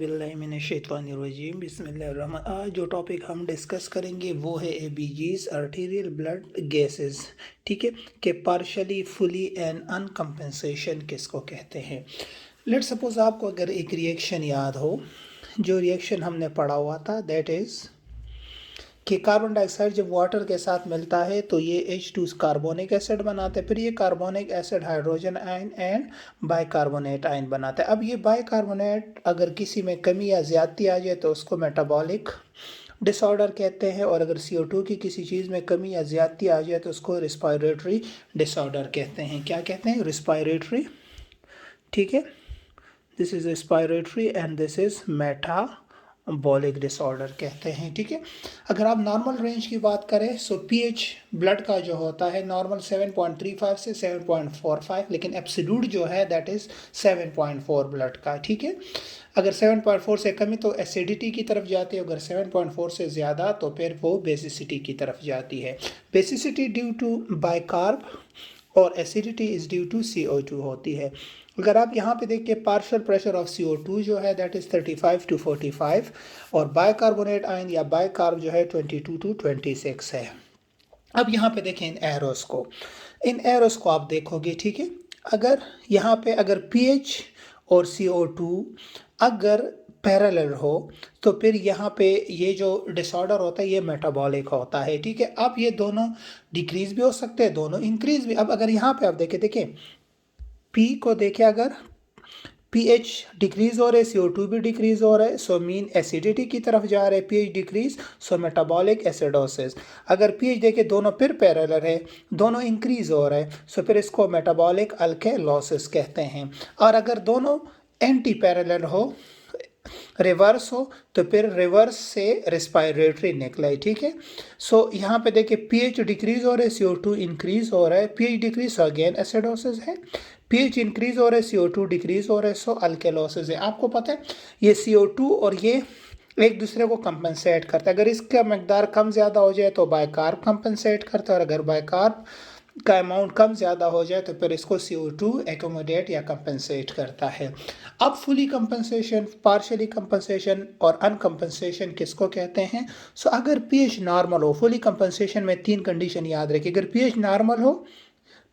बिस्मिल्लाहिर्रहमानिर्रहीम बिस्मिल्लाहिर्रहमान। आज जो टॉपिक हम डिस्कस करेंगे वो है एबीजीज आर्टीरियल ब्लड गैसेस। ठीक है, कि पार्शली फुली एंड अनकम्पेंसेशन किसको कहते हैं। लेट सपोज आपको अगर एक रिएक्शन याद हो, जो रिएक्शन हमने पढ़ा हुआ था, दैट इज़ कि कार्बन डाइऑक्साइड जब वाटर के साथ मिलता है तो ये H2 कार्बोनिक एसिड बनाते हैं, फिर ये carbonic acid hydrogen ion and bicarbonate ion बनाते हैं। अब ये बाइकार्बोनेट अगर किसी में कमी या ज़्यादती आ जाए तो उसको मेटाबॉलिक डिसऑर्डर कहते हैं, और अगर CO2 की किसी चीज़ में कमी या ज़्यादती आ जाए तो उसको रिस्पायरेटरी डिसऑर्डर कहते हैं। क्या कहते हैं? रिस्पायरेटरी। ठीक है, this is respiratory and this is metabolic disorder कहते हैं। ठीक है, अगर आप नॉर्मल रेंज की बात करें सो पीएच ब्लड का जो होता है नॉर्मल 7.35 से 7.45, लेकिन एब्सोल्यूट जो है दैट इज़ 7.4 ब्लड का। ठीक है, अगर 7.4 से कम तो एसिडिटी की तरफ जाती है, अगर 7.4 से ज़्यादा तो फिर वो बेसिसिटी की तरफ जाती है। बेसिसिटी ड्यू टू बाइकार्ब और acidity is due to CO2 होती है। अगर आप यहाँ पे देखिए पार्शियल प्रेशर ऑफ CO2 जो है दैट इज़ 35 to 45, और बाइकार्बोनेट आयन या बाइकार्ब जो है 22 to 26 है। अब यहाँ पे देखें इन एरोस को आप देखोगे। ठीक है, अगर यहाँ पे अगर pH और CO2 अगर पैरेलल हो तो फिर यहाँ पे ये जो डिसऑर्डर होता है ये मेटाबॉलिक होता है। ठीक है, अब ये दोनों डिक्रीज भी हो सकते हैं, दोनों इंक्रीज भी। अब अगर यहाँ पे आप देखें P को देखें, अगर pH डिक्रीज हो रहा है, CO2 भी डिक्रीज हो रहा है, सो मीन एसिडिटी की तरफ जा रहा है। pH decrease so metabolic acidosis. अगर pH देखें दोनों फिर पैरेलल है, दोनों इंक्रीज हो रहा है, सो फिर इसको मेटाबॉलिक अल्केलोसिस कहते हैं। और अगर दोनों एंटी पैरेलल हो, रिवर्स हो, तो फिर रिवर्स से रिस्पायरेटरी निकला है। ठीक है, सो यहाँ पे देखिए pH डिक्रीज हो रहा है, CO2 इंक्रीज हो रहा है। pH डिक्रीज अगेन एसिडोसिस है, pH इंक्रीज हो रहा है, CO2 डिक्रीज हो रहा है, सो अल्केलोसिस है। आपको पता है ये CO2 और ये एक दूसरे को कंपनसेट करता है। अगर इसका मकदार कम ज़्यादा हो जाए तो बाइकार्ब कंपनसेट करता है, और अगर बाइकार्ब का अमाउंट कम ज़्यादा हो जाए तो फिर इसको CO2 एकोमोडेट या कंपनसेट करता है। अब फुली कंपनसेशन, पार्शियली कंपनसेशन और अनकंपनसेशन किसको कहते हैं। सो अगर pH नॉर्मल हो, फुली कंपनसेशन में 3 कंडीशन याद रखिए। अगर pH नॉर्मल हो,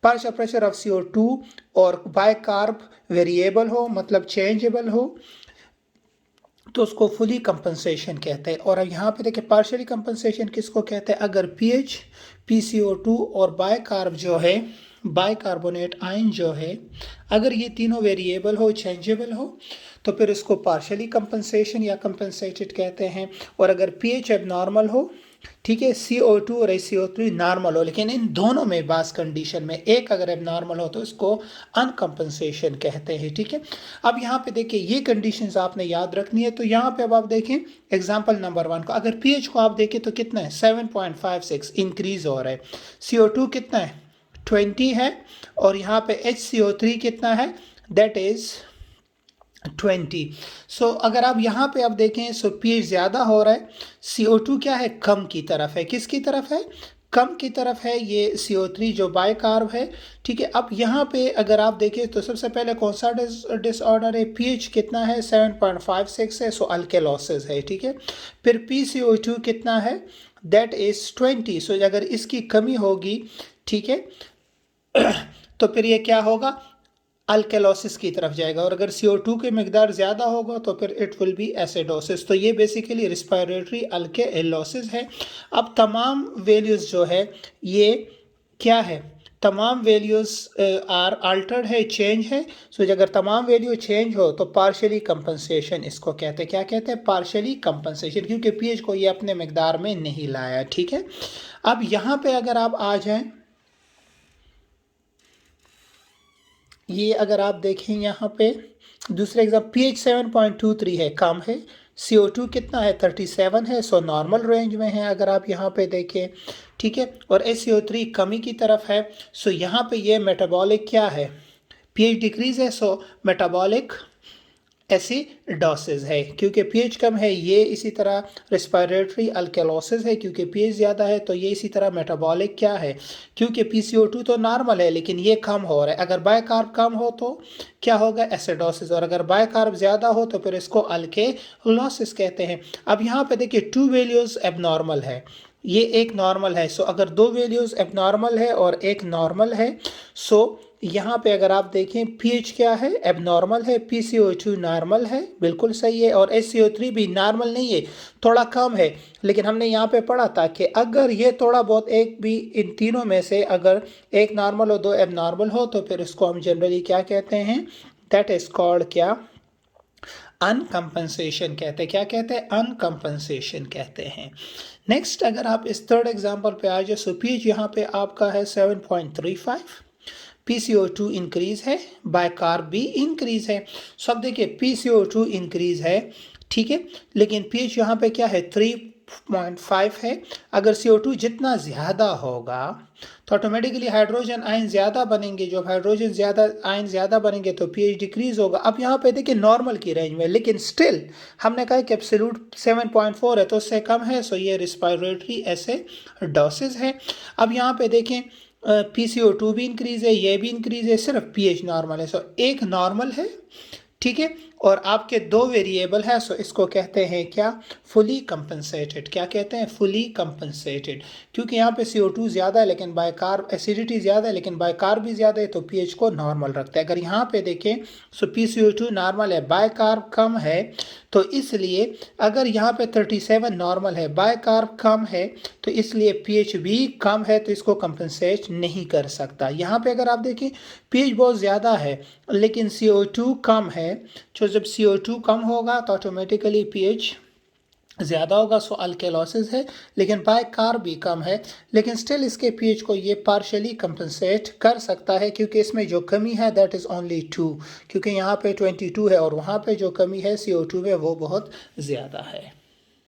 पार्शियल प्रेशर ऑफ CO2 और बाइकार्ब वेरिएबल हो, मतलब चेंजेबल हो, तो उसको फुली कंपनसेशन कहते हैं। और अब यहाँ पे देखिए पार्शियली कंपनसेशन किसको कहते हैं। अगर pH, PCO2 और बाइकार्ब जो है, बाइकार्बोनेट आयन जो है, अगर ये तीनों वेरिएबल हो, चेंजेबल हो, तो फिर इसको पार्शियली कंपनसेशन या कंपनसेटेड कहते हैं। और अगर pH एबनॉर्मल हो, ठीक है, CO2 और CO3 नॉर्मल हो, लेकिन इन दोनों में बास कंडीशन में एक अगर एबनॉर्मल हो तो इसको अनकंपनसेशन कहते हैं। ठीक है, अब यहाँ पे देखिए ये कंडीशंस आपने याद रखनी है। तो यहाँ पे अब आप देखें एग्जांपल नंबर 1 को, अगर pH को आप देखें तो कितना है 7.56 इंक्रीज हो रहा है, CO2 कितना है 20 है, और यहाँ पे HCO3 कितना है दैट इज 20। सो अगर आप यहाँ पे आप देखें सो pH ज़्यादा हो रहा है, CO2 क्या है कम की तरफ है, किसकी तरफ है कम की तरफ है, ये CO3 जो बाइकार्ब है। ठीक है, अब यहाँ पे अगर आप देखें तो सबसे पहले कौन सा डिसऑर्डर है, pH कितना है 7.56 है, सो अल्केलोसिस है। ठीक है, फिर PCO2 कितना है दैट इज 20, सो अगर इसकी कमी होगी, ठीक है, तो फिर ये क्या होगा अल्केलोसिस की तरफ जाएगा, और अगर CO2 की मकदार ज़्यादा होगा तो फिर इट विल बी एसिडोसिस। तो ये बेसिकली रिस्पायरेटरी अल्केलोसिस है। अब तमाम वैल्यूज़ जो है ये क्या है, तमाम वैल्यूज़ आर अल्टर्ड है, चेंज है। सो अगर तमाम वैल्यू चेंज हो तो पार्शियली कंपनसेशन इसको कहते हैं। क्या कहते हैं? पार्शियली कंपनसेशन, क्योंकि pH को ये अपने मकदार में नहीं लाया। ठीक है, अब यहाँ पे अगर आप आ जाएं, ये अगर आप देखें यहाँ पे दूसरे एग्जाम pH 7.23 है, कम है, CO2 कितना है 37 है, सो नॉर्मल रेंज में है अगर आप यहाँ पे देखें। ठीक है, और HCO3 कमी की तरफ है, सो यहाँ पे ये मेटाबॉलिक क्या है, pH डिक्रीज है, सो मेटाबॉलिक एसिडोसिस है क्योंकि पीएच कम है। ये इसी तरह रेस्पिरेटरी अल्कलोसिस है क्योंकि पीएच ज़्यादा है। तो ये इसी तरह मेटाबॉलिक क्या है, क्योंकि PCO2 तो नॉर्मल है लेकिन ये कम हो रहा है। अगर बायकार्ब कम हो तो क्या होगा, एसिडोसिस, और अगर बायकार्ब ज़्यादा हो तो फिर इसको अल्केलोसिस कहते हैं। अब यहाँ पे देखिए 2 वैल्यूज़ एबनॉर्मल है, ये एक नॉर्मल है। सो अगर 2 वैल्यूज़ एबनॉर्मल है और एक नॉर्मल है, सो यहाँ पे अगर आप देखें पीएच क्या है, एबनॉर्मल है, PCO2 नॉर्मल है, बिल्कुल सही है, और SCO3 भी नॉर्मल नहीं है, थोड़ा कम है। लेकिन हमने यहाँ पे पढ़ा था कि अगर ये थोड़ा बहुत एक भी इन तीनों में से अगर एक नॉर्मल हो 2 एबनॉर्मल हो तो फिर इसको हम जनरली क्या कहते हैं, दैट इज कॉल्ड क्या, अनकम्पनसेशन कहते हैं। क्या कहते हैं, अनकम्पनसेशन कहते हैं। नेक्स्ट अगर आप इस थर्ड एग्जांपल पे आ जाए, सो पीएच यहाँ पे आपका है 7.35, PCO2 इंक्रीज है, बायकार्ब भी इंक्रीज है। सब देखिए PCO2 इंक्रीज है, ठीक है, लेकिन पीएच यहाँ पे क्या है 3.5 है। अगर CO2 जितना ज़्यादा होगा तो ऑटोमेटिकली हाइड्रोजन आयन ज़्यादा बनेंगे। जब हाइड्रोजन ज़्यादा आयन ज़्यादा बनेंगे तो पीएच डिक्रीज होगा। अब यहाँ पे देखिए नॉर्मल की रेंज में, लेकिन स्टिल हमने कहा कि एब्सोल्यूट 7.4 है तो उससे कम है, सो ये रेस्पिरेटरी एसिडोसिस है। अब यहाँ पे देखें PCO2 भी इंक्रीज है, ये भी इंक्रीज है, सिर्फ पीएच नॉर्मल है। सो एक नॉर्मल है, ठीक है, और आपके 2 वेरिएबल है, सो इसको कहते हैं क्या, फुली कंपनसेटेड। क्या कहते हैं, फुली कंपनसेटेड, क्योंकि यहाँ पे CO2 ज़्यादा है लेकिन बायकार्ब, एसिडिटी ज़्यादा है लेकिन बायकार्ब भी ज़्यादा है, तो पीएच को नॉर्मल रखता है। अगर यहाँ पे देखें सो PCO2 नॉर्मल है, बायकार्ब कम है, तो इसलिए अगर यहाँ पे 37 नॉर्मल है, बायकार्ब कम है, तो इसलिए पीएच भी कम है, तो इसको कंपनसेट नहीं कर सकता। यहाँ पे अगर आप देखें पीएच बहुत ज़्यादा है लेकिन CO2 कम है, तो जब CO2 कम होगा तो ऑटोमेटिकली पीएच ज़्यादा होगा, सो अल्केलोसिस है। लेकिन बायकार्ब भी कम है, लेकिन स्टिल इसके पीएच को ये पार्शियली कंपनसेट कर सकता है, क्योंकि इसमें जो कमी है दैट इज़ ओनली 2, क्योंकि यहाँ पे 22 है और वहाँ पे जो कमी है CO2 में वो बहुत ज़्यादा है।